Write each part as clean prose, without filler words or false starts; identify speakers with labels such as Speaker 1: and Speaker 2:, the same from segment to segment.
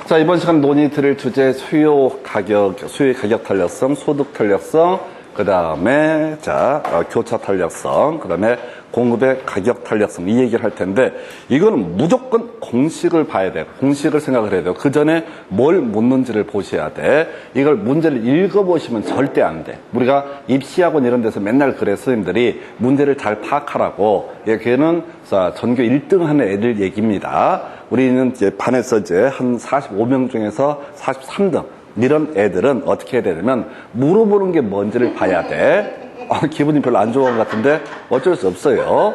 Speaker 1: 자, 이번 시간 논의 드릴 주제 수요의 가격 탄력성, 소득 탄력성, 그 다음에 교차 탄력성, 그 다음에 공급의 가격 탄력성, 이 얘기를 할 텐데, 이거는 무조건 공식을 봐야 돼요. 공식을 생각을 해야 돼요. 그 전에 뭘 묻는지를 보셔야 돼. 이걸 문제를 읽어보시면 절대 안 돼. 우리가 입시학원 이런 데서 맨날 그래, 선생님들이 문제를 잘 파악하라고. 걔는 전교 1등 하는 애들 얘기입니다. 우리는 이제 반에서 이제 한 45명 중에서 43등. 이런 애들은 어떻게 해야 되냐면, 물어보는 게 뭔지를 봐야 돼. 기분이 별로 안 좋은 것 같은데 어쩔 수 없어요.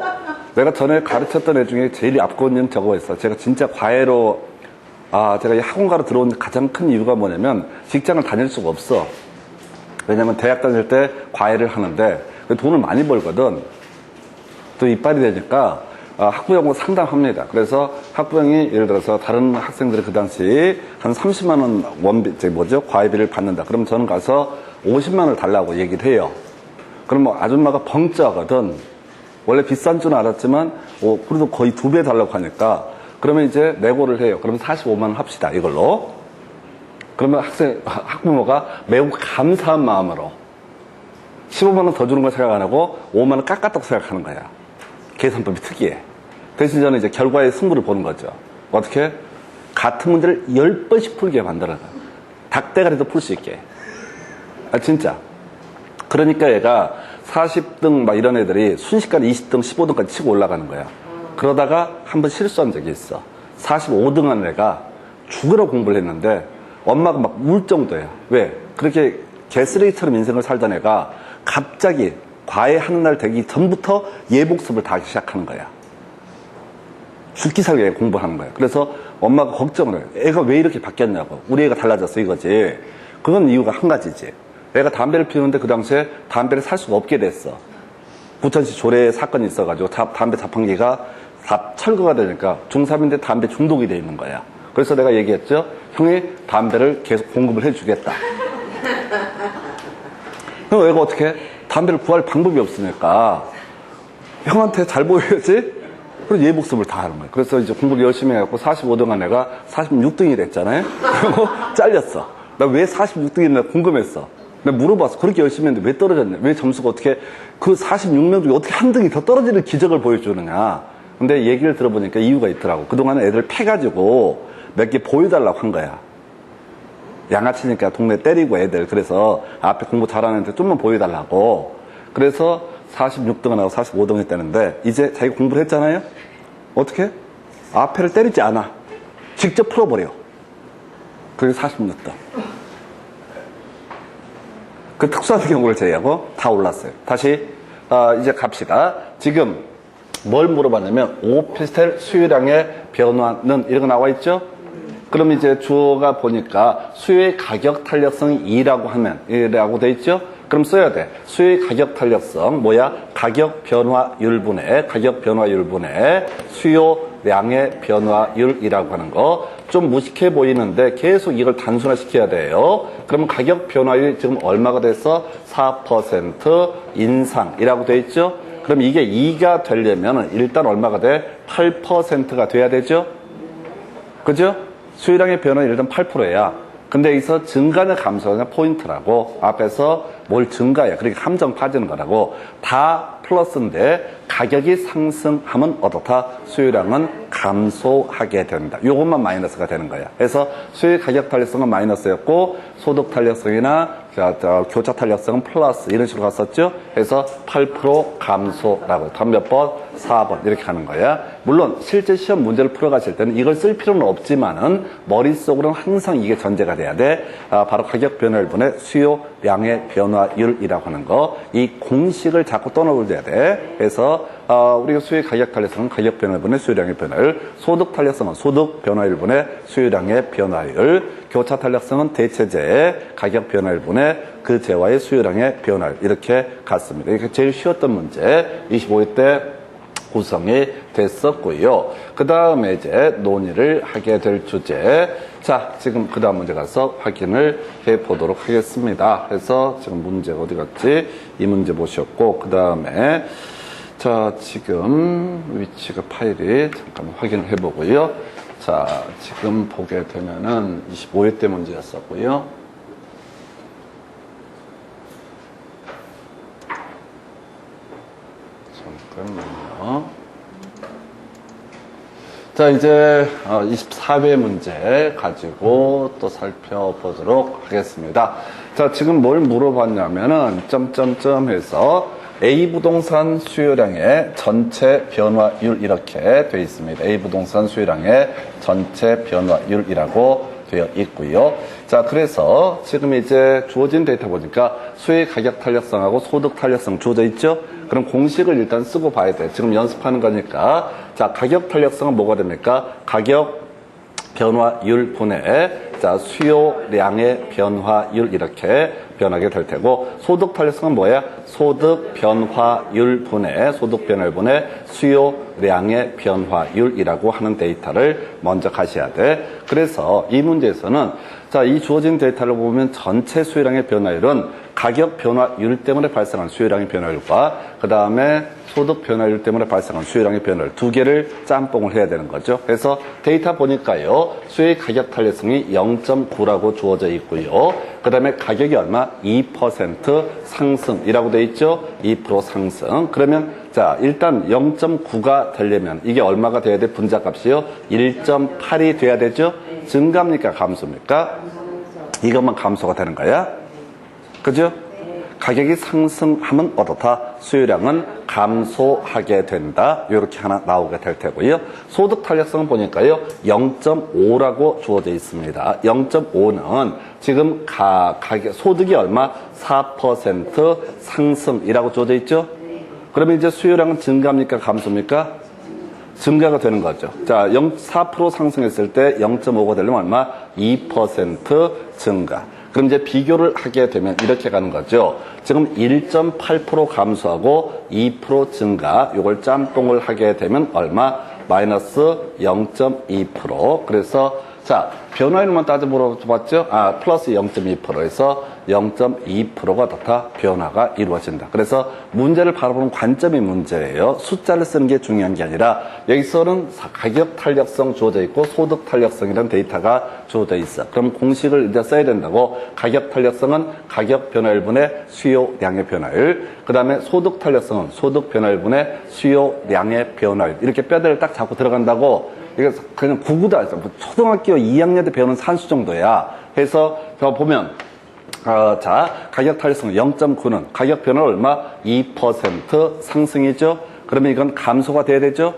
Speaker 1: 내가 전에 가르쳤던 애 중에 제일 앞권은 저거였어. 제가 진짜 과외로, 제가 이 학원가로 들어온 가장 큰 이유가 뭐냐면, 직장을 다닐 수가 없어. 왜냐면 대학 다닐 때 과외를 하는데 돈을 많이 벌거든. 또 이빨이 되니까 학부형으로 상담합니다. 그래서 학부형이 예를 들어서 다른 학생들이 그 당시 한 30만 원 과외비를 받는다. 그럼 저는 가서 50만 원을 달라고 얘기를 해요. 그럼 뭐 아줌마가 벙쪄하거든. 원래 비싼 줄은 알았지만 그래도 거의 2배 달라고 하니까, 그러면 이제 내고를 해요. 그러면 45만 원 합시다, 이걸로. 그러면 학부모가 매우 감사한 마음으로 15만 원 더 주는 걸 생각 안 하고 5만 원 깎았다고 생각하는 거야. 계산법이 특이해. 대신 저는 이제 결과의 승부를 보는 거죠. 어떻게? 같은 문제를 10번씩 풀게 만들어요. 닭대가리도 풀 수 있게. 진짜. 그러니까 얘가 40등 막 이런 애들이 순식간에 20등, 15등까지 치고 올라가는 거야. 그러다가 한번 실수한 적이 있어. 45등 한 애가 죽으라 공부를 했는데 엄마가 막 울 정도야. 왜? 그렇게 개쓰레기처럼 인생을 살던 애가 갑자기 과외하는 날 되기 전부터 예복습을 다 하기 시작하는 거야. 죽기 살기 공부하는 거야. 그래서 엄마가 걱정을 해요. 애가 왜 이렇게 바뀌었냐고. 우리 애가 달라졌어, 이거지. 그건 이유가 한 가지지. 애가 담배를 피우는데 그 당시에 담배를 살 수가 없게 됐어. 부천시 조례 사건이 있어가지고 담배 자판기가 다 철거가 되니까 중3인데 담배 중독이 돼 있는 거야. 그래서 내가 얘기했죠. 형이 담배를 계속 공급을 해주겠다. 그럼 애가 어떻게 해? 담배를 구할 방법이 없으니까 형한테 잘 보여야지. 그래서 예복습을 다 하는 거예요. 그래서 이제 공부를 열심히 해갖고 45등 한 애가 46등이 됐잖아요. 그리고 잘렸어. 나 왜 46등이나 궁금했어. 내가 물어봤어. 그렇게 열심히 했는데 왜 떨어졌냐? 왜 점수가 어떻게, 그 46명 중에 어떻게 한 등이 더 떨어지는 기적을 보여주느냐? 근데 얘기를 들어보니까 이유가 있더라고. 그동안은 애들 패가지고 몇 개 보여달라고 한 거야. 양아치니까 동네 때리고 애들. 그래서 앞에 공부 잘하는 애들 좀만 보여달라고. 그래서 46등을 하고 45등 했다는데, 이제 자기가 공부를 했잖아요? 어떻게? 앞에를 때리지 않아. 직접 풀어버려. 그게 46등. 그 특수한 경우를 제외하고 다 올랐어요. 다시 이제 갑시다. 지금 뭘 물어봤냐면, 오피스텔 수요량의 변화는 이런 거 나와 있죠? 그럼 이제 주어가 보니까 수요의 가격 탄력성이 2라고 하면, 2라고 돼 있죠? 그럼 써야 돼. 수요의 가격 탄력성, 뭐야? 가격 변화율분의, 가격 변화율분의 수요량의 변화율이라고 하는 거. 좀 무식해 보이는데 계속 이걸 단순화시켜야 돼요. 그러면 가격 변화율이 지금 얼마가 됐어? 4% 인상이라고 돼 있죠? 그럼 이게 2가 되려면 일단 얼마가 돼? 8%가 돼야 되죠? 그죠? 수요량의 변화는 일단 8%야. 근데 여기서 증가냐 감소냐 포인트라고. 앞에서 뭘 증가해. 그렇게 함정 빠지는 거라고. 다 플러스인데 가격이 상승하면 어떻다? 수요량은 감소하게 된다. 요것만 마이너스가 되는 거야. 그래서 수요의 가격 탄력성은 마이너스였고, 소득 탄력성이나 교차 탄력성은 플러스, 이런 식으로 갔었죠. 그래서 8% 감소라고. 다음 몇 번? 4번 이렇게 가는 거야. 물론 실제 시험 문제를 풀어가실 때는 이걸 쓸 필요는 없지만은 머릿속으로는 항상 이게 전제가 돼야 돼. 바로 가격 변화율분의 수요량의 변화율이라고 하는 거. 이 공식을 자꾸 떠나올려야 돼. 그래서 우리가 수요의 가격 탄력성은 가격 변화율분의 수요량의 변화율, 소득 탄력성은 소득 변화율분의 수요량의 변화율, 교차 탄력성은 대체재의 가격 변화율분의 그 재와의 수요량의 변화율, 이렇게 갔습니다. 이게 제일 쉬웠던 문제 25회 때 구성이 됐었고요. 그 다음에 이제 논의를 하게 될 주제, 자 지금 그 다음 문제 가서 확인을 해 보도록 하겠습니다. 그래서 지금 문제가 어디 갔지? 이 문제 보셨고, 그 다음에 자 지금 위치가 파일이 잠깐만 확인을 해 보고요. 자, 지금 보게 되면은 25회 때 문제였었고요. 잠깐만요. 자, 이제 24회 문제 가지고 또 살펴보도록 하겠습니다. 자, 지금 뭘 물어봤냐면은 점점점 해서 A 부동산 수요량의 전체 변화율 이렇게 되어 있습니다. A 부동산 수요량의 전체 변화율이라고 되어 있고요. 자, 그래서 지금 이제 주어진 데이터 보니까 수요 가격 탄력성하고 소득 탄력성 주어져 있죠? 그럼 공식을 일단 쓰고 봐야 돼. 지금 연습하는 거니까. 자, 가격 탄력성은 뭐가 됩니까? 가격 변화율 분의 자, 수요량의 변화율 이렇게 변하게 될 테고, 소득 탄력성은 뭐야? 소득 변화율 분의 소득 변화율 분의 수요량의 변화율이라고 하는 데이터를 먼저 가셔야 돼. 그래서 이 문제에서는 자, 이 주어진 데이터를 보면 전체 수요량의 변화율은 가격 변화율 때문에 발생한 수요량의 변화율과 그 다음에 소득 변화율 때문에 발생한 수요량의 변화율 두 개를 짬뽕을 해야 되는 거죠. 그래서 데이터 보니까요, 수요의 가격 탄력성이 0.9라고 주어져 있고요. 그 다음에 가격이 얼마? 2% 상승이라고 돼 있죠. 2% 상승. 그러면 자, 일단 0.9가 되려면 이게 얼마가 돼야 돼? 분자값이요. 1.8이 돼야 되죠. 증가입니까? 감소입니까? 이것만 감소가 되는 거야. 그죠? 가격이 상승하면 어떻다? 수요량은 감소하게 된다. 이렇게 하나 나오게 될 테고요. 소득 탄력성은 보니까요, 0.5라고 주어져 있습니다. 0.5는 지금 가격, 소득이 얼마? 4% 상승이라고 주어져 있죠? 그러면 이제 수요량은 증가입니까? 감소입니까? 증가가 되는 거죠. 자, 4% 상승했을 때 0.5가 되려면 얼마? 2% 증가. 그럼 이제 비교를 하게 되면 이렇게 가는 거죠. 지금 1.8% 감소하고 2% 증가, 요걸 짬뽕을 하게 되면 얼마? 마이너스 0.2%. 그래서 자, 변화율만 따져 물어봤죠? 플러스 0.2%에서 0.2%가 더 변화가 이루어진다. 그래서 문제를 바라보는 관점이 문제예요. 숫자를 쓰는 게 중요한 게 아니라 여기서는 가격 탄력성 주어져 있고 소득 탄력성이라는 데이터가 주어져 있어. 그럼 공식을 이제 써야 된다고. 가격 탄력성은 가격 변화율분의 수요량의 변화율. 그 다음에 소득 탄력성은 소득 변화율분의 수요량의 변화율. 이렇게 뼈대를 딱 잡고 들어간다고. 이게 그냥 구구도 아니죠. 초등학교 2학년 때 배우는 산수 정도야. 해서 보면 자, 가격 탄력성 0.9는 가격 변화 얼마? 2% 상승이죠. 그러면 이건 감소가 돼야 되죠.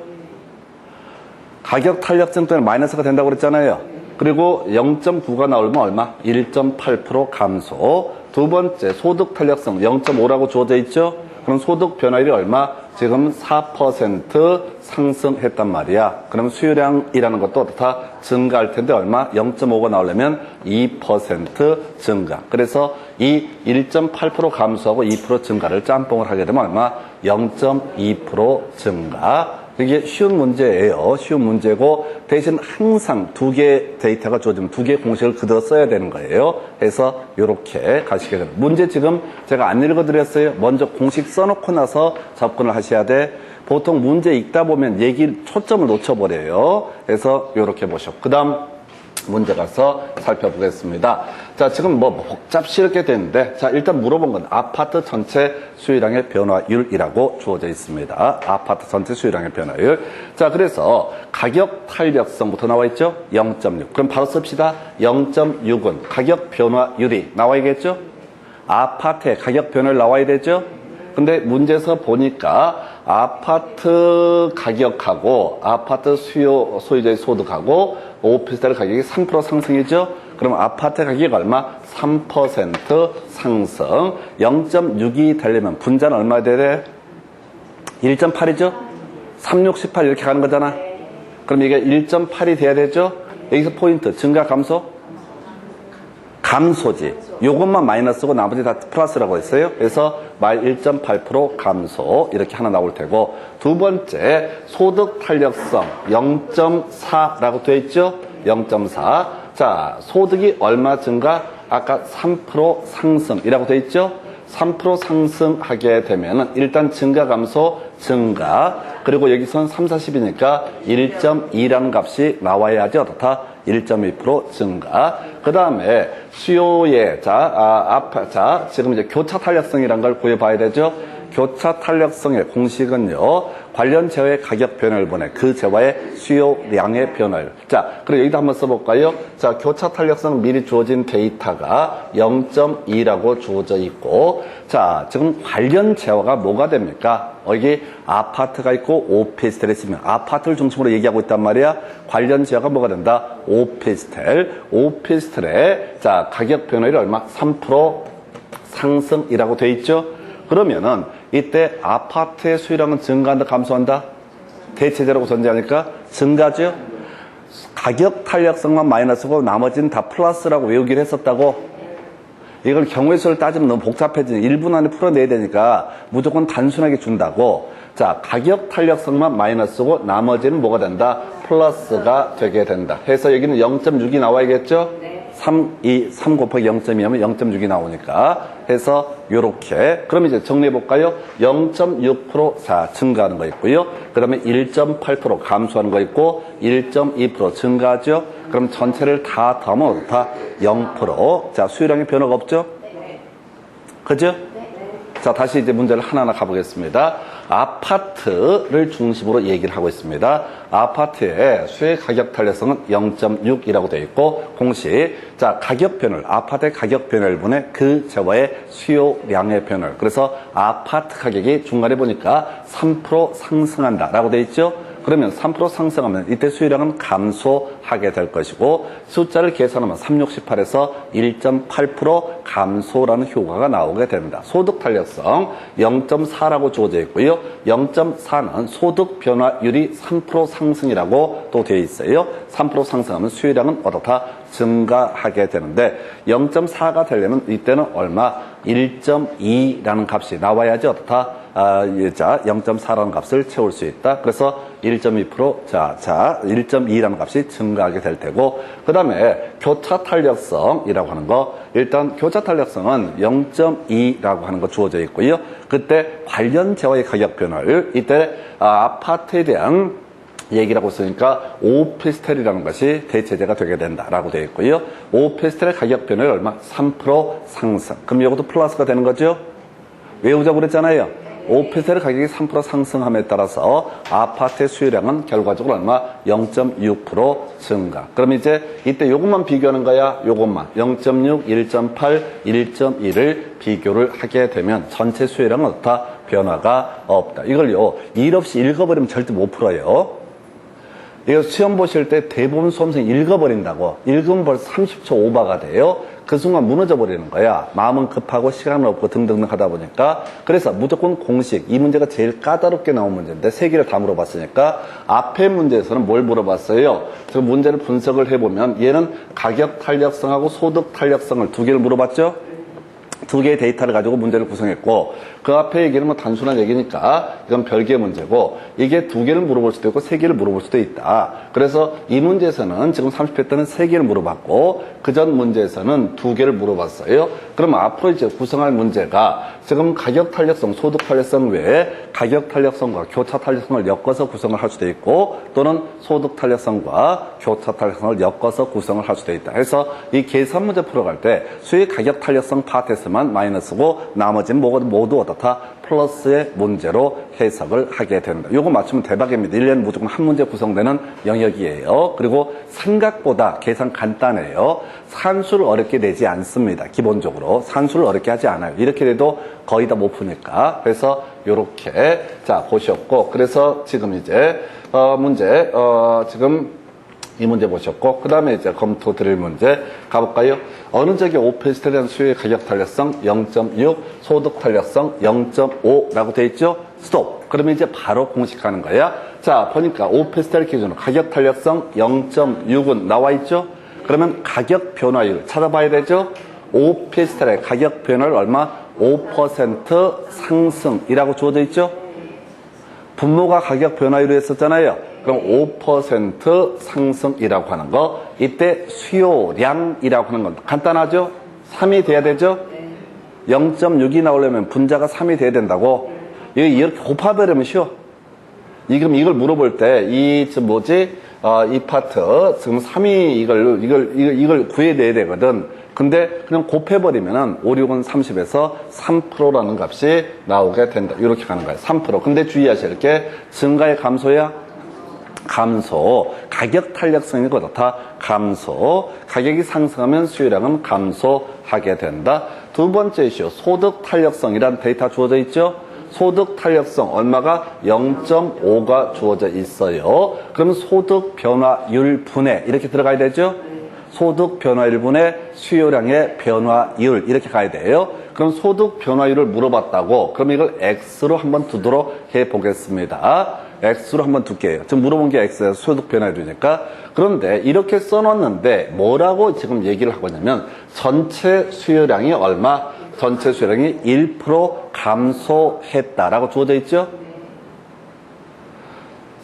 Speaker 1: 가격 탄력성 때문에 마이너스가 된다고 그랬잖아요. 그리고 0.9가 나오면 얼마? 1.8% 감소. 두 번째, 소득 탄력성 0.5라고 주어져 있죠. 그럼 소득 변화율이 얼마? 지금 4% 상승했단 말이야. 그럼 수요량이라는 것도 어떻다? 증가할 텐데 얼마? 0.5가 나오려면 2% 증가. 그래서 이 1.8% 감소하고 2% 증가를 짬뽕을 하게 되면 얼마? 0.2% 증가. 이게 쉬운 문제예요. 쉬운 문제고 대신 항상 두 개의 데이터가 주어지면 두 개의 공식을 그대로 써야 되는 거예요. 그래서 이렇게 가시게 됩니다. 문제 지금 제가 안 읽어드렸어요. 먼저 공식 써놓고 나서 접근을 하셔야 돼. 보통 문제 읽다 보면 초점을 놓쳐버려요. 그래서 이렇게 보시고 그 다음 문제 가서 살펴보겠습니다. 자, 지금 복잡스럽게 되는데, 자, 일단 물어본 건 아파트 전체 수요량의 변화율이라고 주어져 있습니다. 아파트 전체 수요량의 변화율. 자, 그래서 가격 탄력성부터 나와 있죠? 0.6. 그럼 바로 씁시다. 0.6은 가격 변화율이 나와야겠죠? 아파트의 가격 변화율 나와야 되죠? 근데 문제에서 보니까 아파트 가격하고 아파트 소유자의 소득하고 오피스텔 가격이 3% 상승이죠? 그럼 아파트 가격이 얼마? 3% 상승. 0.6이 되려면 분자는 얼마 돼야 돼? 1.8이죠? 3, 6, 18 이렇게 가는 거잖아. 그럼 이게 1.8이 돼야 되죠? 여기서 포인트 증가 감소? 감소지. 요것만 마이너스고 나머지 다 플러스라고 했어요. 그래서 말 1.8% 감소 이렇게 하나 나올 테고, 두 번째 소득 탄력성 0.4라고 되어 있죠. 0.4. 자, 소득이 얼마 증가? 아까 3% 상승이라고 되어 있죠. 3% 상승하게 되면은 일단 증가 감소 증가. 그리고 여기선 3, 40이니까 1.2라는 값이 나와야지 어떻다? 1.2% 증가. 그 다음에 수요의, 지금 이제 교차 탄력성이라는 걸 구해봐야 되죠? 교차 탄력성의 공식은요, 관련 재화의 가격 변화를 보내 그 재화의 수요량의 변화를. 자, 그리고 여기도 한번 써볼까요? 자, 교차 탄력성 미리 주어진 데이터가 0.2라고 주어져 있고, 자, 지금 관련 재화가 뭐가 됩니까? 여기 아파트가 있고 오피스텔이 있으면 아파트를 중심으로 얘기하고 있단 말이야. 관련 재화가 뭐가 된다? 오피스텔의 자, 가격 변화율이 얼마? 3% 상승이라고 돼 있죠? 그러면은 이때 아파트의 수요량은 증가한다, 감소한다? 대체제라고 전제하니까 증가죠? 가격 탄력성만 마이너스고 나머지는 다 플러스라고 외우기를 했었다고? 이걸 경우의 수를 따지면 너무 복잡해지니 1분 안에 풀어내야 되니까 무조건 단순하게 준다고. 자, 가격 탄력성만 마이너스고 나머지는 뭐가 된다? 플러스가 되게 된다. 해서 여기는 0.6이 나와야겠죠? 3 곱하기 0.2하면 0.6이 나오니까 해서 요렇게 그럼 이제 정리해볼까요? 0.6% 증가하는 거 있고요. 그 다음에 1.8% 감소하는 거 있고 1.2% 증가하죠. 그럼 전체를 다 더하면 다 0%. 자, 수요량의 변화가 없죠? 그죠? 자, 다시 이제 문제를 하나하나 가보겠습니다. 아파트를 중심으로 얘기를 하고 있습니다. 아파트의 수요 가격 탄력성은 0.6이라고 되어 있고 공식. 자, 가격 변화를 아파트의 가격 변화를 보내 그 재화의 수요량의 변화를. 그래서 아파트 가격이 중간에 보니까 3% 상승한다라고 되어 있죠. 그러면 3% 상승하면 이때 수요량은 감소하게 될 것이고 숫자를 계산하면 3618에서 1.8% 감소라는 효과가 나오게 됩니다. 소득 탄력성 0.4라고 주어져 있고요. 0.4는 소득 변화율이 3% 상승이라고 또 되어 있어요. 3% 상승하면 수요량은 어떻다? 증가하게 되는데 0.4가 되려면 이때는 얼마? 1.2라는 값이 나와야지 어떻다? 0.4라는 값을 채울 수 있다. 그래서 1.2% 1.2라는 값이 증가하게 될 테고 그 다음에 교차 탄력성이라고 하는 거 일단 교차 탄력성은 0.2라고 하는 거 주어져 있고요. 그때 관련 재화의 가격 변화를 이때 아파트에 대한 얘기라고 쓰니까 오피스텔이라는 것이 대체제가 되게 된다라고 되어 있고요. 오피스텔의 가격 변화율 얼마? 3% 상승. 그럼 이것도 플러스가 되는 거죠? 외우자고 그랬잖아요. 오피스텔 가격이 3% 상승함에 따라서 아파트의 수요량은 결과적으로 얼마? 0.6% 증가. 그럼 이제 이때 요것만 비교하는 거야. 요것만. 0.6, 1.8, 1.2를 비교를 하게 되면 전체 수요량은 어떻다? 변화가 없다. 이걸요. 일 없이 읽어버리면 절대 못 풀어요. 이거 시험 보실 때 대부분 수험생이 읽어버린다고. 읽으면 벌써 30초 오버가 돼요. 그 순간 무너져 버리는 거야. 마음은 급하고 시간은 없고 등등등 하다 보니까. 그래서 무조건 공식. 이 문제가 제일 까다롭게 나온 문제인데 세 개를 다 물어봤으니까 앞에 문제에서는 뭘 물어봤어요? 그 문제를 분석을 해보면 얘는 가격 탄력성하고 소득 탄력성을 두 개를 물어봤죠? 두 개의 데이터를 가지고 문제를 구성했고 그 앞에 얘기는 뭐 단순한 얘기니까 이건 별개의 문제고 이게 두 개를 물어볼 수도 있고 세 개를 물어볼 수도 있다. 그래서 이 문제에서는 지금 30회 때는 세 개를 물어봤고 그전 문제에서는 두 개를 물어봤어요. 그럼 앞으로 이제 구성할 문제가 지금 가격 탄력성, 소득 탄력성 외에 가격 탄력성과 교차 탄력성을 엮어서 구성을 할 수도 있고 또는 소득 탄력성과 교차 탄력성을 엮어서 구성을 할 수도 있다. 그래서 이 계산 문제 풀어갈 때 수익 가격 탄력성 파트에서만 마이너스고 나머지는 모두 어떻다? 플러스의 문제로 해석을 하게 된다. 요거 맞추면 대박입니다. 1년 무조건 한 문제 구성되는 영역이에요. 그리고 생각보다 계산 간단해요. 산수를 어렵게 내지 않습니다. 기본적으로. 산수를 어렵게 하지 않아요. 이렇게 돼도 거의 다 못 푸니까. 그래서 요렇게 자 보셨고 그래서 지금 이제 지금 이 문제 보셨고 그 다음에 이제 검토 드릴 문제 가볼까요? 어느 적의 오피스텔에 대한 수요의 가격 탄력성 0.6, 소득 탄력성 0.5라고 돼 있죠? 스톱. 그러면 이제 바로 공식하는 거야. 자 보니까 오피스텔 기준으로 가격 탄력성 0.6은 나와 있죠? 그러면 가격 변화율 찾아봐야 되죠? 오피스텔의 가격 변화율 얼마? 5% 상승이라고 주어져 있죠? 분모가 가격 변화율을 했었잖아요. 그럼 5% 상승이라고 하는 거 이때 수요량이라고 하는 건 간단하죠? 3이 돼야 되죠? 0.6이 나오려면 분자가 3이 돼야 된다고 이렇게 곱해버리면 쉬워. 그럼 이걸 물어볼 때, 이 파트, 지금 3이 이걸 구해내야 되거든. 근데 그냥 곱해버리면은 5, 6은 30에서 3%라는 값이 나오게 된다. 이렇게 가는 거예요. 3%. 근데 주의하셔야 게 증가의 감소야? 감소. 가격 탄력성이 그렇다. 감소. 가격이 상승하면 수요량은 감소하게 된다. 두 번째 이슈, 소득 탄력성이란 데이터 주어져 있죠? 소득 탄력성 얼마가 0.5가 주어져 있어요. 그럼 소득 변화율 분해 이렇게 들어가야 되죠? 소득 변화율 분해 수요량의 변화율 이렇게 가야 돼요. 그럼 소득 변화율을 물어봤다고 그럼 이걸 X로 한번 두도록 해보겠습니다. X로 한번 둘게요. 지금 물어본 게 X에서 소득 변화율이니까. 그런데 이렇게 써놨는데 뭐라고 지금 얘기를 하고 있냐면 전체 수요량이 얼마? 전체 수요량이 1% 감소했다라고 주어져 있죠?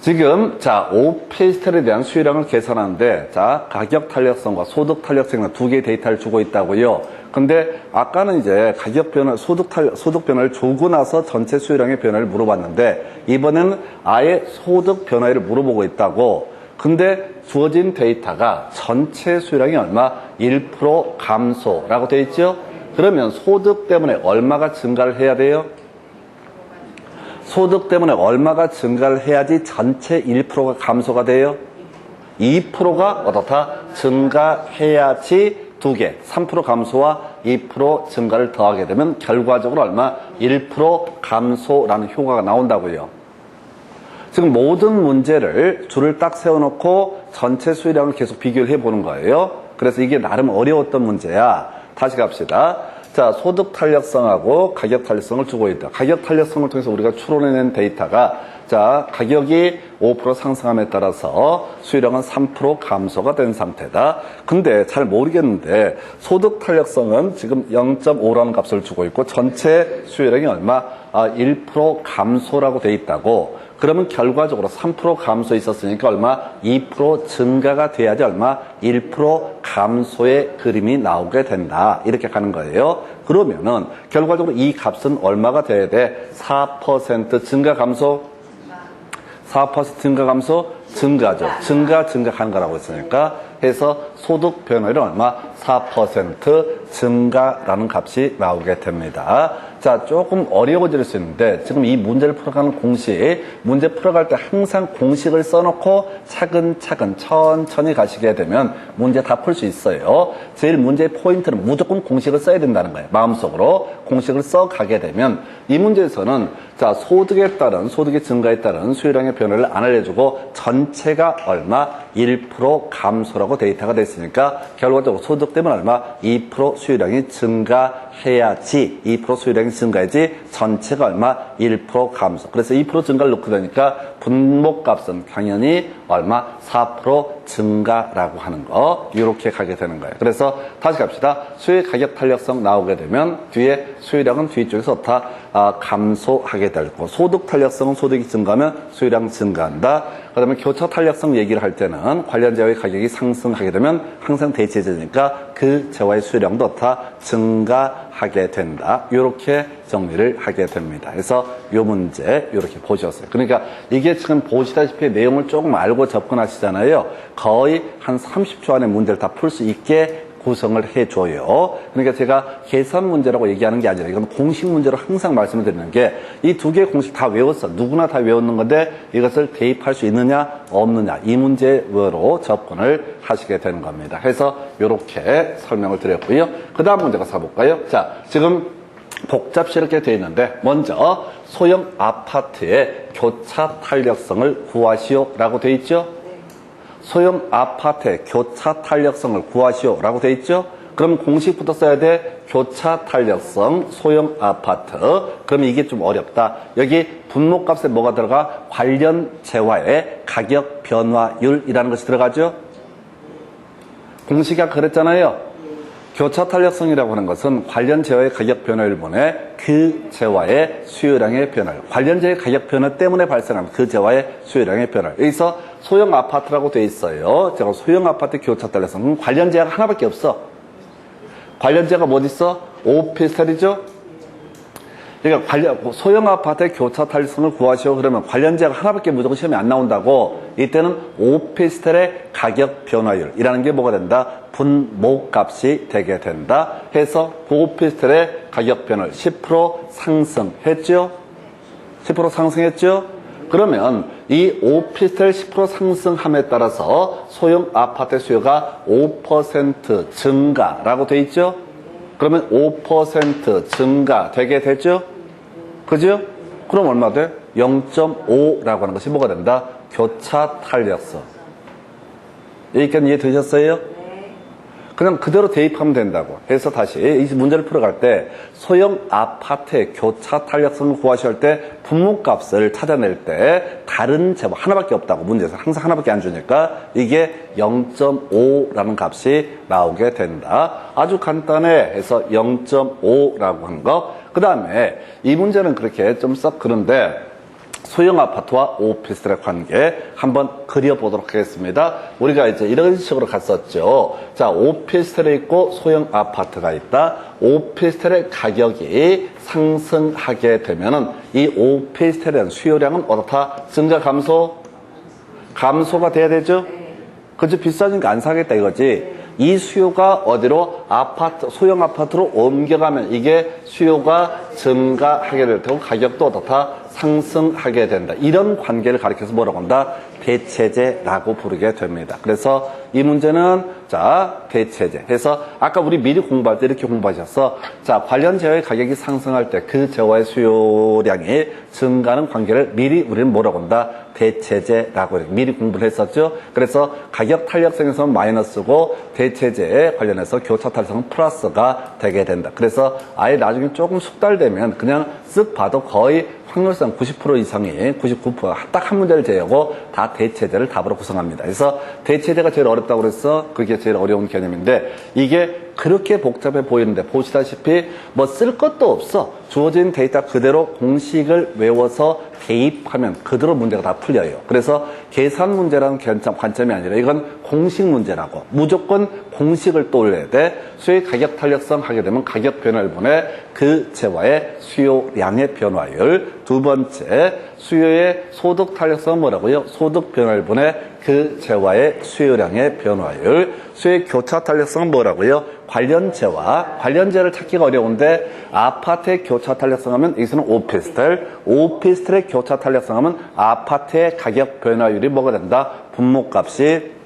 Speaker 1: 지금, 오피스텔에 대한 수요량을 계산하는데, 가격 탄력성과 소득 탄력성 두 개의 데이터를 주고 있다고요. 근데, 아까는 이제 가격 변화, 소득 변화를 주고 나서 전체 수요량의 변화를 물어봤는데, 이번에는 아예 소득 변화를 물어보고 있다고. 근데, 주어진 데이터가 전체 수요량이 얼마? 1% 감소라고 되어 있죠? 그러면 소득 때문에 얼마가 증가를 해야 돼요? 소득 때문에 얼마가 증가를 해야지 전체 1%가 감소가 돼요? 2%가 어떻다? 증가해야지 두 개, 3% 감소와 2% 증가를 더하게 되면 결과적으로 얼마? 1% 감소라는 효과가 나온다고요. 지금 모든 문제를 줄을 딱 세워놓고 전체 수요량을 계속 비교를 해보는 거예요. 그래서 이게 나름 어려웠던 문제야. 다시 갑시다. 소득 탄력성하고 가격 탄력성을 주고 있다. 가격 탄력성을 통해서 우리가 추론해낸 데이터가 가격이 5% 상승함에 따라서 수요량은 3% 감소가 된 상태다. 근데 잘 모르겠는데 소득 탄력성은 지금 0.5라는 값을 주고 있고 전체 수요량이 얼마? 1% 감소라고 돼 있다고. 그러면 결과적으로 3% 감소 있었으니까 얼마? 2% 증가가 돼야지 얼마? 1% 감소의 그림이 나오게 된다. 이렇게 가는 거예요. 그러면은 결과적으로 이 값은 얼마가 돼야 돼? 4% 증가 감소? 4% 증가 감소? 증가죠. 증가 가는 거라고 했으니까 해서 소득 변화율은 얼마? 4% 증가라는 값이 나오게 됩니다. 조금 어려워질 수 있는데 지금 이 문제를 풀어가는 공식, 문제 풀어갈 때 항상 공식을 써놓고 차근차근 천천히 가시게 되면 문제 다 풀 수 있어요. 제일 문제의 포인트는 무조건 공식을 써야 된다는 거예요. 마음속으로 공식을 써가게 되면 이 문제에서는 소득에 따른, 소득의 증가에 따른 수요량의 변화를 안 알려주고 전체가 얼마? 1% 감소라고 데이터가 됐으니까 결과적으로 소득 때문에 얼마? 2% 수요량이 증가해야지 2% 수요량이 증가해야지 전체가 얼마? 1% 감소. 그래서 2% 증가를 놓고 되니까 분모값은 당연히 얼마? 4% 증가라고 하는 거 이렇게 가게 되는 거예요. 그래서 다시 갑시다. 수요의 가격 탄력성 나오게 되면 뒤에 수요량은 뒤쪽에서 다 감소하게 될 거고 소득 탄력성은 소득이 증가하면 수요량 증가한다. 그 다음에 교차 탄력성 얘기를 할 때는 관련 재화의 가격이 상승하게 되면 항상 대체제니까 그 재화의 수요량도 다 증가하게 된다. 이렇게 정리를 하게 됩니다. 그래서 이 문제 이렇게 보셨어요. 그러니까 이게 지금 보시다시피 내용을 조금 알고 접근하시잖아요. 거의 한 30초 안에 문제를 다 풀 수 있게 구성을 해줘요. 그러니까 제가 계산 문제라고 얘기하는 게 아니라 이건 공식 문제로 항상 말씀을 드리는 게 이 두 개의 공식 다 외웠어. 누구나 다 외웠는 건데 이것을 대입할 수 있느냐 없느냐 이 문제로 접근을 하시게 되는 겁니다. 그래서 이렇게 설명을 드렸고요. 그 다음 문제 가서 볼까요? 지금 복잡스럽게 되어 있는데 먼저 소형 아파트의 교차 탄력성을 구하시오 라고 되어 있죠? 소형 아파트의 교차 탄력성을 구하시오 라고 되어 있죠? 그럼 공식부터 써야 돼. 교차 탄력성 소형 아파트. 그럼 이게 좀 어렵다. 여기 분모값에 뭐가 들어가? 관련 재화의 가격 변화율이라는 것이 들어가죠? 공식이 아까 그랬잖아요. 교차 탄력성이라고 하는 것은 관련 재화의 가격 변화율분의 그 재화의 수요량의 변화율. 관련 재화의 가격 변화 때문에 발생하는 그 재화의 수요량의 변화율. 여기서 소형 아파트라고 되어 있어요. 제가 소형 아파트 교차 탄력성은 관련 재화가 하나밖에 없어. 관련 재화가 뭐 있어? 오피스텔이죠? 그러니까 소형 아파트의 교차 탄력성을 구하시오. 그러면 관련제가 하나밖에 무조건 시험에 안 나온다고. 이때는 오피스텔의 가격 변화율이라는 게 뭐가 된다? 분모값이 되게 된다. 해서 오피스텔의 가격 변화율 10% 상승했죠? 10% 상승했죠? 그러면 이 오피스텔 10% 상승함에 따라서 소형 아파트 수요가 5% 증가라고 돼 있죠? 그러면 5% 증가되게 되죠? 그죠? 그럼 얼마 돼? 0.5라고 하는 것이 뭐가 된다? 교차 탄력성. 여기까지 이해되셨어요? 그냥 그대로 대입하면 된다고 해서 다시 이 문제를 풀어갈 때 소형 아파트의 교차 탄력성을 구하셔야 할 때 분모값을 찾아낼 때 다른 제곱 하나밖에 없다고 문제에서 항상 하나밖에 안 주니까 이게 0.5라는 값이 나오게 된다. 아주 간단해 해서 0.5라고 한 거. 그 다음에 이 문제는 그렇게 좀 썩 그런데 소형 아파트와 오피스텔의 관계 한번 그려보도록 하겠습니다. 우리가 이제 이런 식으로 갔었죠. 자, 오피스텔에 있고 소형 아파트가 있다. 오피스텔의 가격이 상승하게 되면은 이 오피스텔에 대한 수요량은 어떻다? 증가, 감소? 감소가 돼야 되죠? 그치, 비싸지니까 안 사겠다 이거지. 이 수요가 어디로? 소형 아파트로 옮겨가면 이게 수요가 증가하게 될 테고 가격도 어떻다? 상승하게 된다. 이런 관계를 가리켜서 뭐라고 한다? 대체제라고 부르게 됩니다. 그래서 이 문제는 자, 대체제 해서 아까 우리 미리 공부할 때 이렇게 공부하셨어. 자, 관련 재화의 가격이 상승할 때 그 재화의 수요량이 증가하는 관계를 미리 우리는 뭐라고 한다? 대체제라고 미리 공부를 했었죠. 그래서 가격 탄력성에서는 마이너스고 대체제에 관련해서 교차 탄력성은 플러스가 되게 된다. 그래서 아예 나중에 조금 숙달되면 그냥 쓱 봐도 거의 확률상 90% 이상이 99% 딱 한 문제를 제외하고 다 대체제를 답으로 구성합니다. 그래서 대체제가 제일 어렵다고 그랬어. 그게 제일 어려운 개념인데 이게 그렇게 복잡해 보이는데 보시다시피 뭐 쓸 것도 없어. 주어진 데이터 그대로 공식을 외워서 대입하면 그대로 문제가 다 풀려요. 그래서 계산 문제라는 관점이 아니라 이건 공식 문제라고. 무조건 공식을 떠올려야 돼. 수요의 가격 탄력성 하게 되면 가격 변화율분의 그 재화의 수요량의 변화율. 두 번째, 수요의 소득 탄력성은 뭐라고요? 소득 변화율분의 그 재화의 수요량의 변화율. 수요의 교차 탄력성은 뭐라고요? 관련재와 관련재를 찾기가 어려운데 아파트의 교차 탄력성 하면 여기서는 오피스텔의 교차 탄력성 하면 아파트의 가격 변화율이 뭐가 된다? 분모값이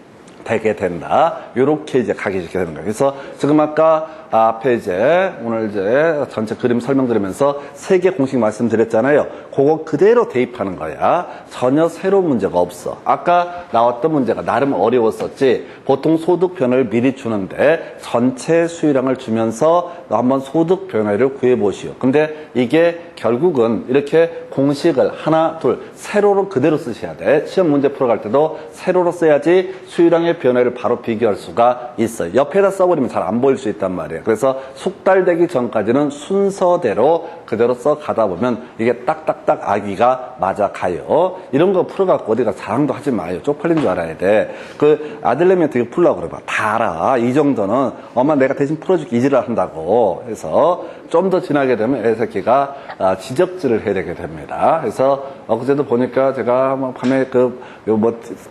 Speaker 1: 되게 된다. 요렇게 이제 가기시게 되는 거예요. 그래서 지금 아까 앞에 이제 오늘 이제 전체 그림 설명드리면서 세 개 공식 말씀드렸잖아요. 그거 그대로 대입하는 거야. 전혀 새로운 문제가 없어. 아까 나왔던 문제가 나름 어려웠었지. 보통 소득 변화를 미리 주는데 전체 수요량을 주면서 한번 소득 변화를 구해보시오. 근데 이게 결국은 이렇게 공식을 하나, 둘, 세로로 그대로 쓰셔야 돼. 시험 문제 풀어갈 때도 세로로 써야지 수요량의 변화를 바로 비교할 수가 있어요. 옆에다 써버리면 잘 안 보일 수 있단 말이에요. 그래서 숙달되기 전까지는 순서대로 그대로 써 가다 보면 이게 딱딱딱 아기가 맞아가요. 이런 거 풀어갖고 어디가 자랑도 하지 마요. 쪽팔린 줄 알아야 돼. 그 아들내미한테 이거 풀라고 그래봐. 다 알아. 이 정도는 엄마 내가 대신 풀어줄게 이지를 한다고 해서 좀 더 지나게 되면 애새끼가 지적질을 해야 되게 됩니다. 그래서 어제도 보니까 제가 밤에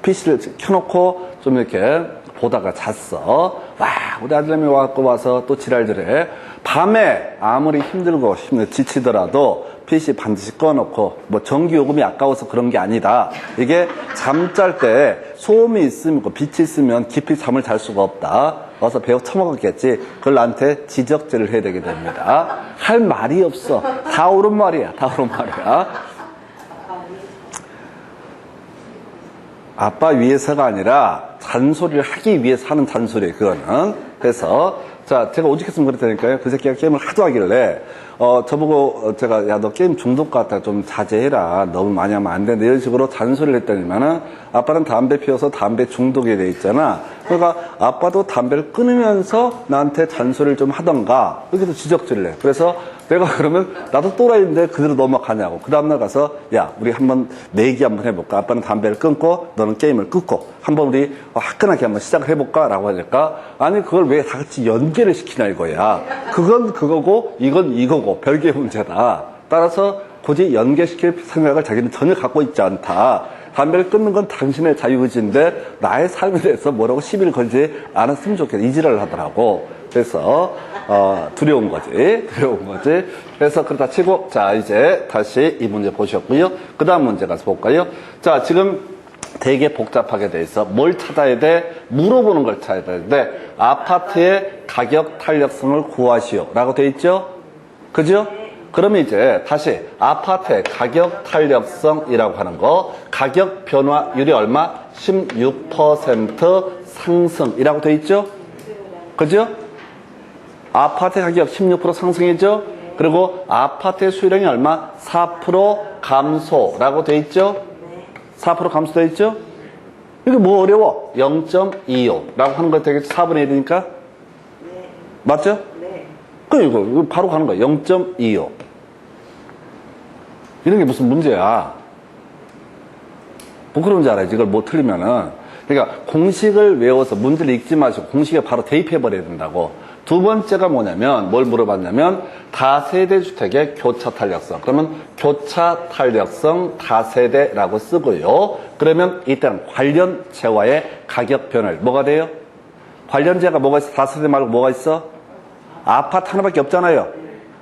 Speaker 1: PC를 켜놓고 좀 이렇게 보다가 잤어. 와, 우리 아들내미 와서 또 지랄질해. 밤에 아무리 힘들고 지치더라도 PC 반드시 꺼놓고 전기 요금이 아까워서 그런 게 아니다. 이게 잠잘 때 소음이 있으면 빛이 있으면 깊이 잠을 잘 수가 없다. 어서 배워 처먹었겠지. 그걸 나한테 지적질을 해야 되게 됩니다. 할 말이 없어. 다 옳은 말이야. 다 옳은 말이야. 아빠 위해서가 아니라 잔소리를 하기 위해서 하는 잔소리예요. 그거는. 그래서 자, 제가 오직했으면 그랬다니까요. 그 새끼가 게임을 하도 하길래 저보고 제가 야, 너 게임 중독 같다. 좀 자제해라. 너무 많이 하면 안 된다. 이런 식으로 잔소리를 했더니만은 아빠는 담배 피워서 담배 중독이 돼 있잖아. 그러니까 아빠도 담배를 끊으면서 나한테 잔소리를 좀 하던가 이렇게 지적질을 해. 그래서 내가 그러면 나도 또라이인데 그대로 넘어가냐고. 그 다음날 가서 야, 우리 한번 내기 한번 해볼까. 아빠는 담배를 끊고 너는 게임을 끊고 한번 우리 화끈하게 한번 시작을 해볼까 라고 하니까 아니 그걸 왜 다 같이 연계를 시키냐 이거야. 그건 그거고 이건 이거고 별개의 문제다. 따라서 굳이 연계시킬 생각을 자기는 전혀 갖고 있지 않다. 담배를 끊는 건 당신의 자유의지인데 나의 삶에 대해서 뭐라고 시비를 걸지 않았으면 좋겠다. 이지랄을 하더라고. 그래서 두려운 거지. 그래서 그렇다 치고 자 이제 다시 이 문제 보셨고요. 그 다음 문제 가서 볼까요? 자 지금 되게 복잡하게 돼 있어. 뭘 찾아야 돼? 물어보는 걸 찾아야 돼. 아파트의 가격 탄력성을 구하시오 라고 돼 있죠? 그죠? 그러면 이제 다시 아파트의 가격 탄력성이라고 하는 거 가격 변화율이 얼마? 16% 상승이라고 돼 있죠? 그죠? 아파트 가격 16% 상승이죠? 그리고 아파트의 수요량이 얼마? 4% 감소라고 돼 있죠? 4% 감소돼 있죠? 이게 뭐 어려워? 0.25라고 하는 거 되겠죠? 4분의 1이니까? 네. 맞죠? 네. 이거 바로 가는 거야. 0.25. 이런 게 무슨 문제야? 부끄러운지 알아야지. 이걸 뭐 틀리면은. 그러니까 공식을 외워서 문제를 읽지 마시고 공식에 바로 대입해버려야 된다고. 두 번째가 뭐냐면 뭘 물어봤냐면 다세대 주택의 교차 탄력성. 그러면 교차 탄력성 다세대라고 쓰고요. 그러면 이때는 관련재와의 가격 변화율 뭐가 돼요? 관련재가 뭐가 있어? 다세대 말고 뭐가 있어? 아파트 하나밖에 없잖아요.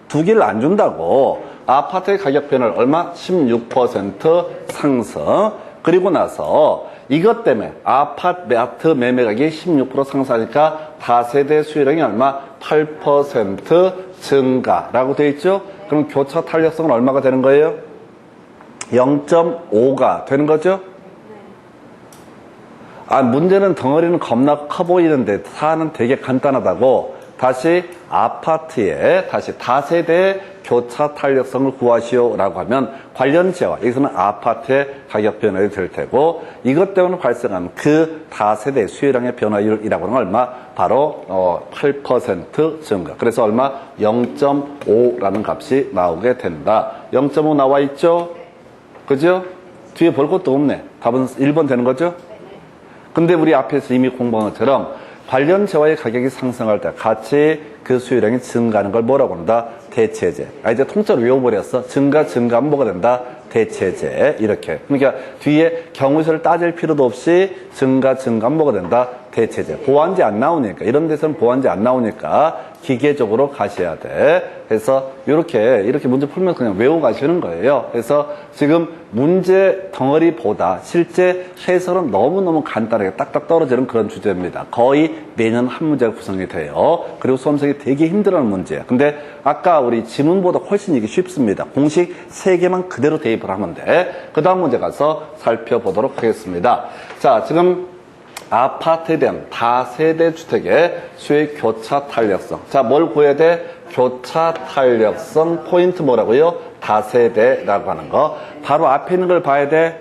Speaker 1: 두 개를 안 준다고. 아파트의 가격 변화율 얼마? 16% 상승. 그리고 나서 이것 때문에 아파트 매매 가격이 16% 상승하니까 다세대 수요량이 얼마? 8% 증가라고 되어 있죠? 그럼 교차 탄력성은 얼마가 되는 거예요? 0.5가 되는 거죠? 문제는 덩어리는 겁나 커 보이는데 사안은 되게 간단하다고. 다시 아파트에 다시 다세대 교차 탄력성을 구하시오라고 하면 관련재와 여기서는 아파트의 가격 변화율이 될 테고 이것 때문에 발생한 그 다세대 수요량의 변화율이라고 하는 건 얼마? 바로 8% 증가. 그래서 얼마? 0.5라는 값이 나오게 된다. 0.5 나와 있죠? 그죠? 뒤에 볼 것도 없네. 답은 1번 되는 거죠? 근데 우리 앞에서 이미 공부한 것처럼 관련재와의 가격이 상승할 때 같이 그 수요량이 증가하는 걸 뭐라고 한다? 대체제. 이제 통째로 외워버렸어. 증가하면 뭐가 된다? 대체제. 이렇게. 그러니까 뒤에 경우수를 따질 필요도 없이 증가하면 뭐가 된다? 대체제. 보완제 안 나오니까. 이런 데서는 보완제 안 나오니까 기계적으로 가셔야 돼. 그래서 이렇게 문제 풀면서 그냥 외워 가시는 거예요. 그래서 지금 문제 덩어리보다 실제 해설은 너무너무 간단하게 딱딱 떨어지는 그런 주제입니다. 거의 매년 한 문제가 구성이 돼요. 그리고 수험생이 되게 힘들어하는 문제예요. 근데 아까 우리 지문보다 훨씬 이게 쉽습니다. 공식 3개만 그대로 대입을 하면 돼. 그 다음 문제 가서 살펴보도록 하겠습니다. 자, 지금 아파트에 대한 다세대 주택의 수요의 교차 탄력성. 자, 뭘 구해야 돼? 교차 탄력성 포인트 뭐라고요? 다세대라고 하는 거. 바로 앞에 있는 걸 봐야 돼.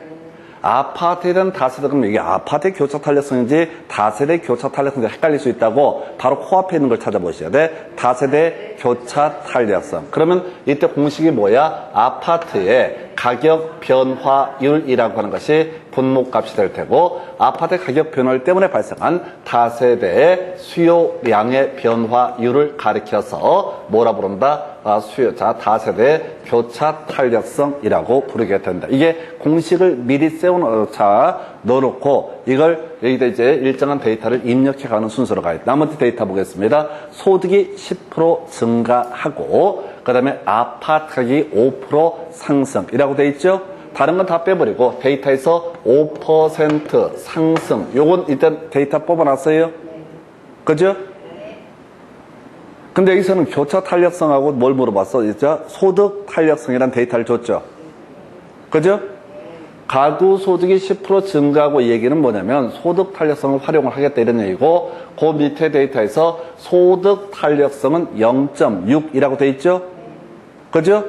Speaker 1: 아파트에 대한 다세대, 그럼 이게 아파트의 교차 탄력성인지 다세대 교차 탄력성인지 헷갈릴 수 있다고 바로 코앞에 있는 걸 찾아보셔야 돼. 다세대 교차 탄력성. 그러면 이때 공식이 뭐야? 아파트의 가격 변화율이라고 하는 것이 분모값이 될 테고 아파트의 가격 변화율 때문에 발생한 다세대의 수요량의 변화율을 가리켜서 뭐라 부른다? 수요자 다세대 교차 탄력성이라고 부르게 된다. 이게 공식을 미리 넣어놓고 이걸 여기다 이제 일정한 데이터를 입력해가는 순서로 가야 돼. 나머지 데이터 보겠습니다. 소득이 10% 증가하고 그 다음에 아파트 가격이 5% 상승이라고 돼 있죠. 다른 건 다 빼버리고 데이터에서 5% 상승. 요건 일단 데이터 뽑아놨어요. 그죠? 근데 여기서는 교차 탄력성하고 뭘 물어봤어? 진짜 소득 탄력성이라는 데이터를 줬죠. 그죠? 가구 소득이 10% 증가하고 이 얘기는 뭐냐면 소득 탄력성을 활용을 하겠다 이런 얘기고 그 밑에 데이터에서 소득 탄력성은 0.6이라고 돼 있죠. 그죠?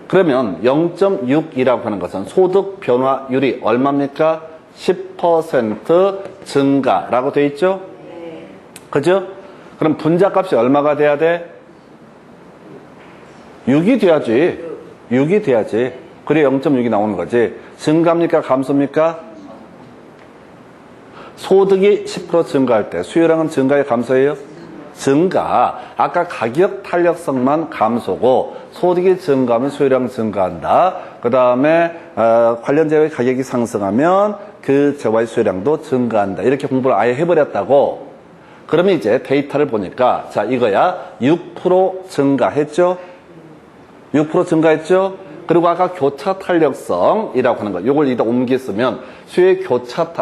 Speaker 1: 그러면 0.6이라고 하는 것은 소득 변화율이 얼마입니까? 10% 증가라고 돼 있죠. 그죠? 그럼 분자값이 얼마가 돼야 돼? 6이 돼야지. 6이 돼야지. 그래 0.6이 나오는 거지. 증가입니까? 감소입니까? 소득이 10% 증가할 때 수요량은 증가에 감소해요? 증가. 아까 가격 탄력성만 감소고 소득이 증가하면 수요량 증가한다. 그 다음에 관련 재화의 가격이 상승하면 그 재화의 수요량도 증가한다. 이렇게 공부를 아예 해버렸다고. 그러면 이제 데이터를 보니까 자 이거야 6% 증가했죠? 6% 증가했죠? 그리고 아까 교차 탄력성이라고 하는 거, 이걸 이따 옮겨 쓰면 수요의 교차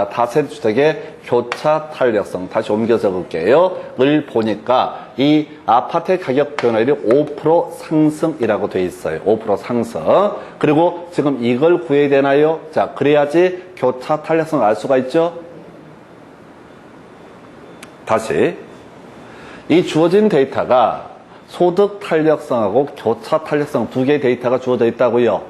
Speaker 1: 다세대 주택의 교차 탄력성 다시 옮겨 적을게요. 을 보니까 이 아파트의 가격 변화율이 5% 상승이라고 돼 있어요. 5% 상승. 그리고 지금 이걸 구해야 되나요? 자, 그래야지 교차 탄력성을 알 수가 있죠. 다시 이 주어진 데이터가 소득 탄력성하고 교차 탄력성 두 개의 데이터가 주어져 있다고요.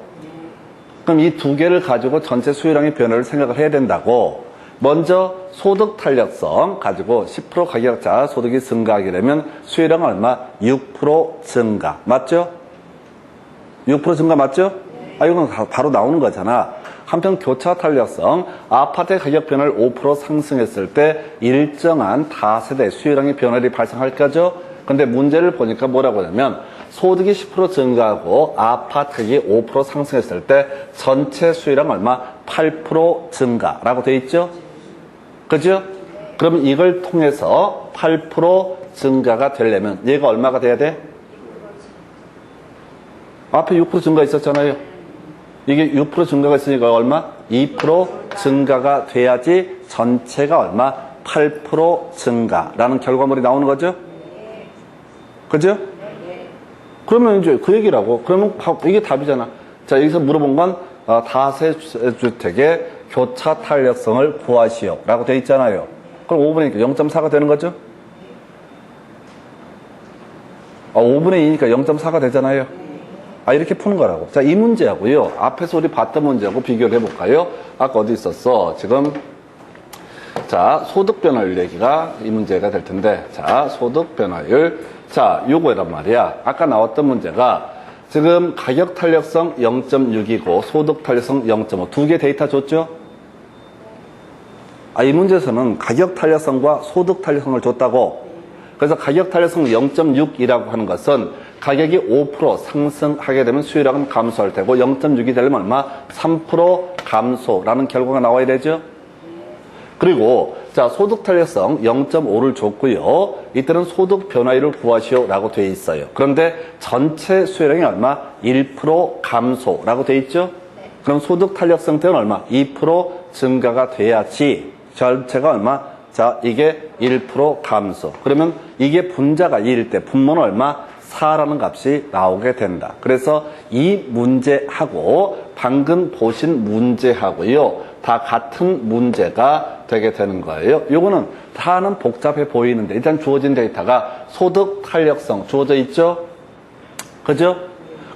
Speaker 1: 그럼 이 두 개를 가지고 전체 수요량의 변화를 생각을 해야 된다고. 먼저 소득 탄력성 가지고 10% 가격자 소득이 증가하게 되면 수요량은 얼마? 6% 증가. 맞죠? 6% 증가 맞죠? 아, 이건 바로 나오는 거잖아. 한편 교차 탄력성, 아파트의 가격 변화를 5% 상승했을 때 일정한 다세대 수요량의 변화를 발생할 거죠. 근데 문제를 보니까 뭐라고 하냐면 소득이 10% 증가하고 아파트가 5% 상승했을 때 전체 수요량 얼마? 8% 증가라고 돼 있죠? 그죠? 그러면 이걸 통해서 8% 증가가 되려면 얘가 얼마가 돼야 돼? 앞에 6% 증가 있었잖아요. 이게 6% 증가가 있으니까 얼마? 2% 증가가 돼야지 전체가 얼마? 8% 증가라는 결과물이 나오는 거죠? 그죠? 그러면 이제 그 얘기라고. 그러면 이게 답이잖아. 자, 여기서 물어본 건 다세주택의 교차 탄력성을 구하시오 라고 돼 있잖아요. 그럼 5분의 2니까 0.4가 되는 거죠? 5분의 2니까 0.4가 되잖아요. 이렇게 푸는 거라고. 자, 이 문제하고요. 앞에서 우리 봤던 문제하고 비교를 해볼까요? 아까 어디 있었어? 지금 자, 소득 변화율 얘기가 이 문제가 될 텐데, 자, 소득 변화율. 자, 요거란 말이야. 아까 나왔던 문제가 지금 가격 탄력성 0.6이고 소득 탄력성 0.5 두 개 데이터 줬죠? 이 문제에서는 가격 탄력성과 소득 탄력성을 줬다고. 그래서 가격 탄력성 0.6이라고 하는 것은 가격이 5% 상승하게 되면 수요량은 감소할 테고 0.6이 되려면 얼마? 3% 감소라는 결과가 나와야 되죠? 그리고 자, 소득 탄력성 0.5를 줬고요. 이때는 소득 변화율을 구하시오 라고 되어 있어요. 그런데 전체 수요량이 얼마? 1% 감소라고 되어 있죠? 그럼 소득 탄력성 때는 얼마? 2% 증가가 돼야지 전체가 얼마? 자, 이게 1% 감소. 그러면 이게 분자가 2일 때 분모는 얼마? 4라는 값이 나오게 된다. 그래서 이 문제하고 방금 보신 문제하고요. 다 같은 문제가 되게 되는 거예요. 요거는 다는 복잡해 보이는데 일단 주어진 데이터가 소득 탄력성 주어져 있죠? 그죠?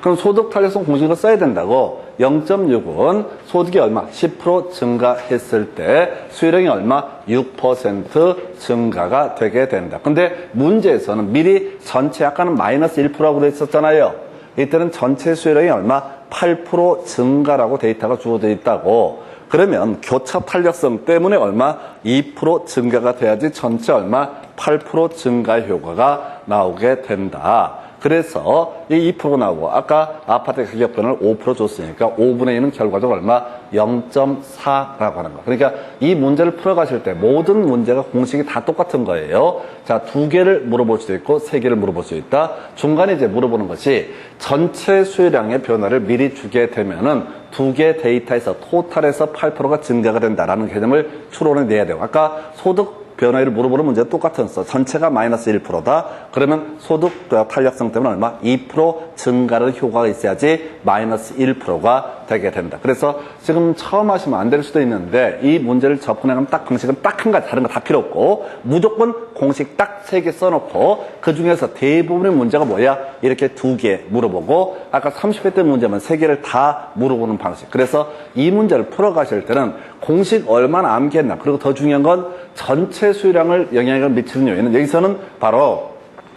Speaker 1: 그럼 소득 탄력성 공식을 써야 된다고. 0.6은 소득이 얼마? 10% 증가했을 때 수요량이 얼마? 6% 증가가 되게 된다. 근데 문제에서는 미리 전체 아까는 마이너스 1%라고 돼 있었잖아요. 이때는 전체 수요량이 얼마? 8% 증가라고 데이터가 주어져 있다고. 그러면 교차 탄력성 때문에 얼마? 2% 증가가 돼야지 전체 얼마? 8% 증가 효과가 나오게 된다. 그래서 이 2% 나오고 아까 아파트 가격 변화를 5% 줬으니까 5분의 1은 결과적으로 얼마? 0.4라고 하는 거. 그러니까 이 문제를 풀어가실 때 모든 문제가 공식이 다 똑같은 거예요. 자, 2개를 물어볼 수도 있고 3개를 물어볼 수 있다. 중간에 이제 물어보는 것이 전체 수요량의 변화를 미리 주게 되면은 2개 데이터에서 토탈에서 8%가 증가가 된다라는 개념을 추론해 내야 돼요. 아까 소득 변화율을 물어보는 문제가 똑같았어. 전체가 마이너스 1%다. 그러면 소득 탄력성 때문에 얼마? 2% 증가를 효과가 있어야지 마이너스 1%가 되게 된다. 그래서 지금 처음 하시면 안 될 수도 있는데 이 문제를 접근하면 딱 공식은 딱 한 가지 다른 거 다 필요 없고 무조건 공식 딱 3개 써놓고 그 중에서 대부분의 문제가 뭐야? 이렇게 2개 물어보고 아까 30회 때 문제면 3개를 다 물어보는 방식. 그래서 이 문제를 풀어가실 때는 공식 얼마나 암기했나. 그리고 더 중요한 건 전체 수요량을 영향을 미치는 요인은 여기서는 바로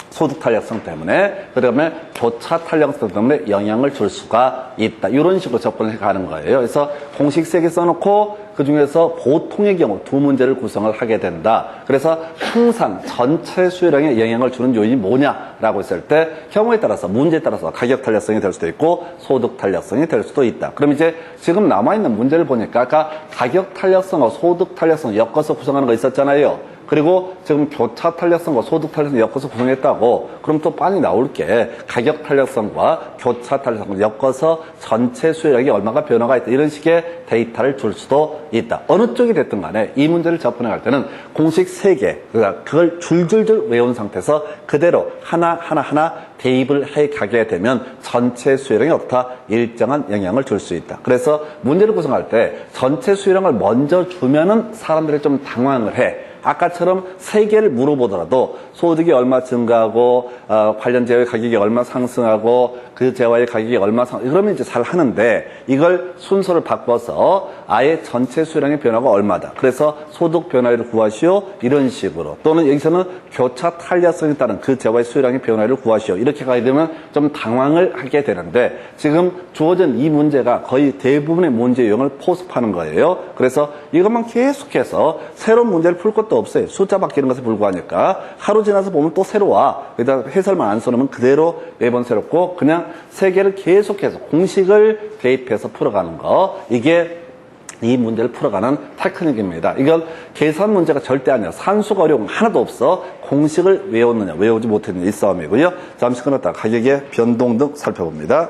Speaker 1: 소득 탄력성 때문에, 그다음에 교차 탄력성 때문에 영향을 줄 수가 있다. 이런 식으로 접근을 해가는 거예요. 그래서 공식 3개 써놓고 그 중에서 보통의 경우 2문제를 구성을 하게 된다. 그래서 항상 전체 수요량에 영향을 주는 요인이 뭐냐라고 했을 때 경우에 따라서 문제에 따라서 가격 탄력성이 될 수도 있고 소득 탄력성이 될 수도 있다. 그럼 이제 지금 남아있는 문제를 보니까 아까 가격 탄력성과 소득 탄력성 엮어서 구성하는 거 있었잖아요. 그리고 지금 교차 탄력성과 소득 탄력성을 엮어서 구성했다고. 그럼 또 빨리 나올 게 가격 탄력성과 교차 탄력성을 엮어서 전체 수요량이 얼마가 변화가 있다. 이런 식의 데이터를 줄 수도 있다. 어느 쪽이 됐든 간에 이 문제를 접근해 갈 때는 공식 3개, 그러니까 그걸 줄줄줄 외운 상태에서 그대로 하나하나 대입을 해 가게 되면 전체 수요량이 어떻다? 일정한 영향을 줄 수 있다. 그래서 문제를 구성할 때 전체 수요량을 먼저 주면은 사람들이 좀 당황을 해. 아까처럼 3개를 물어보더라도 소득이 얼마 증가하고 관련 재화의 가격이 얼마 상승하고 그 재화의 가격이 얼마 그러면 이제 잘 하는데 이걸 순서를 바꿔서 아예 전체 수요량의 변화가 얼마다. 그래서 소득 변화율을 구하시오. 이런 식으로. 또는 여기서는 교차 탄력성에 따른 그 재화의 수요량의 변화율을 구하시오. 이렇게 가게 되면 좀 당황을 하게 되는데 지금 주어진 이 문제가 거의 대부분의 문제 유형을 포섭하는 거예요. 그래서 이것만 계속해서 새로운 문제를 풀 것도 없어요. 숫자 바뀌는 것에 불과하니까 하루 지나서 보면 또 새로 와. 그러다 해설만 안 써놓으면 그대로 매번 새롭고 그냥 3개를 계속해서 공식을 대입해서 풀어가는 거. 이게 이 문제를 풀어가는 테크닉입니다. 이건 계산 문제가 절대 아니야. 산수가 어려운 거 하나도 없어. 공식을 외웠느냐 외우지 못했느냐 이 싸움이고요. 잠시 끊었다가 가격의 변동 등 살펴봅니다.